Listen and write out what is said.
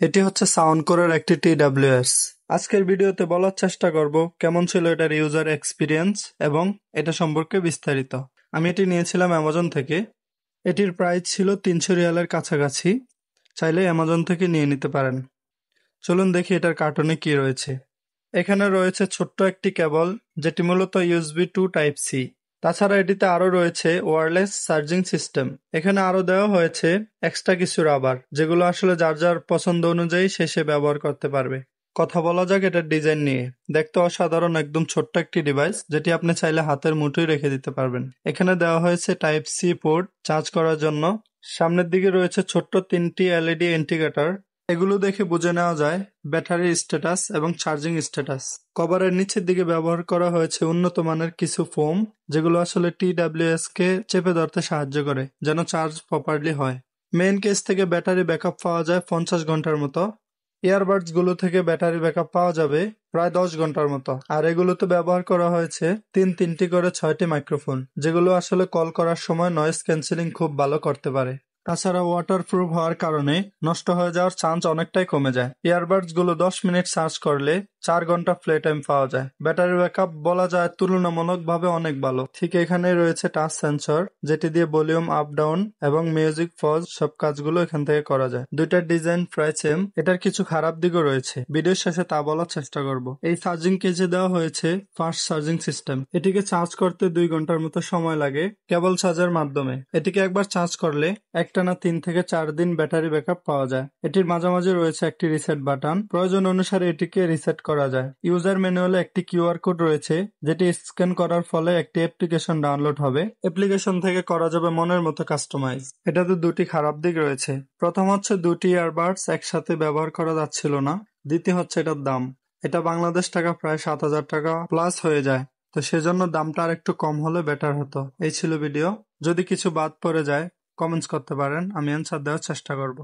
এটি হচ্ছে সাউন্ডকোরের একটি TWS। আজকের ভিডিওতে বলার চেষ্টা করব কেমন ছিল এটার ইউজার এক্সপিরিয়েন্স এবং এটা সম্পর্কে বিস্তারিত। আমি এটি নিয়েছিলাম অ্যামাজন থেকে। এটির প্রাইস ছিল 300 রিয়ালের কাছাকাছি। চাইলে অ্যামাজন থেকে নিয়ে নিতে পারেন। চলুন দেখি এটার কার্টুনে কি রয়েছে। এখানে রয়েছে ছোট্ট একটি কেবল, যেটি মূলত USB 2 টাইপ সি। তাছাড়া এটিতে আরো রয়েছে ওয়্যারলেস চার্জিং সিস্টেম। এখানে আরো দেওয়া হয়েছে এক্সট্রা কিছু রাবার, যেগুলো আসলে যার যার পছন্দ অনুযায়ী সে ব্যবহার করতে পারবে। কথা বলা যাক এটার ডিজাইন নিয়ে। দেখতে অসাধারণ, একদম ছোট্ট একটি ডিভাইস যেটি আপনি চাইলে হাতের মুঠোয় রেখে দিতে পারবেন। এখানে দেওয়া হয়েছে টাইপ সি পোর্ট চার্জ করার জন্য। সামনের দিকে রয়েছে ছোট্ট 3টি LED ইন্ডিকেটর। এগুলো দেখে বুঝে নেওয়া যায় ব্যাটারির স্ট্যাটাস এবং চার্জিং স্ট্যাটাস। কভারের নিচের দিকে ব্যবহার করা হয়েছে উন্নত মানের কিছু ফোম, যেগুলো আসলে TWS কে চেপে ধরতে সাহায্য করে যেন চার্জ প্রপারলি হয়। মেইন কেস থেকে ব্যাটারি ব্যাকআপ পাওয়া যায় 50 ঘন্টার মতো। ইয়ারবাডস গুলো থেকে ব্যাটারি ব্যাকআপ পাওয়া যাবে প্রায় 10 ঘন্টার মতো। আর এগুলোতে ব্যবহার করা হয়েছে তিনটি করে 6টি মাইক্রোফোন, যেগুলো আসলে কল করার সময় নয়েজ ক্যান্সেলিং খুব ভালো করতে পারে। তাছাড়া ওয়াটারপ্রুফ হওয়ার কারণে নষ্ট হয়ে যাওয়ার চান্স অনেকটাই কমে যায়। ইয়ারবাডস গুলো 10 মিনিট চার্জ করলে 4 ঘন্টা প্লে টাইম পাওয়া যায়। ব্যাটারি ব্যাকআপ বলা যায় তুলনামূলকভাবে অনেক ভালো। ঠিক এখানে রয়েছে টাচ সেন্সর, যেটি দিয়ে ভলিউম আপ ডাউন এবং মিউজিক পজ সব কাজগুলো এখান থেকে করা যায়। দুইটার ডিজাইন প্রায় সেম। এটার কিছু খারাপ দিকও রয়েছে, ভিডিওর শেষে তা বলার চেষ্টা করব। এই চার্জিং কেজে দেওয়া হয়েছে ফাস্ট চার্জিং সিস্টেম। এটিকে চার্জ করতে 2 ঘন্টার মতো সময় লাগে কেবল চার্জের মাধ্যমে। এটিকে একবার চার্জ করলে একটানা 3 থেকে 4 দিন ব্যাটারি ব্যাকআপ পাওয়া যায়। এটির মাঝামাঝি রয়েছে একটি রিসেট বাটন, প্রয়োজন অনুসারে এটিকে রিসেট করা যায়। ইউজার ম্যানুয়ালে একটি কিউআর কোড রয়েছে, যেটি স্ক্যান করার ফলে একটি অ্যাপ্লিকেশন ডাউনলোড হবে। অ্যাপ্লিকেশন থেকে করা যাবে মনের মতো কাস্টমাইজ। এটাতে দুটি খারাপ দিক রয়েছে। প্রথম হচ্ছে দুটি ইয়ারবাডস একসাথে ব্যবহার করা যাচ্ছিল না। দ্বিতীয় হচ্ছে এটার দাম। এটা বাংলাদেশ টাকা প্রায় 7,000 টাকা প্লাস হয়ে যায়। তো সেজন্য দামটা আর একটু কম হলে বেটার হতো। এই ছিল ভিডিও। যদি কিছু বাদ পড়ে যায় কমেন্টস করতে পারেন, আমি অ্যান্সার দেওয়ার চেষ্টা করব।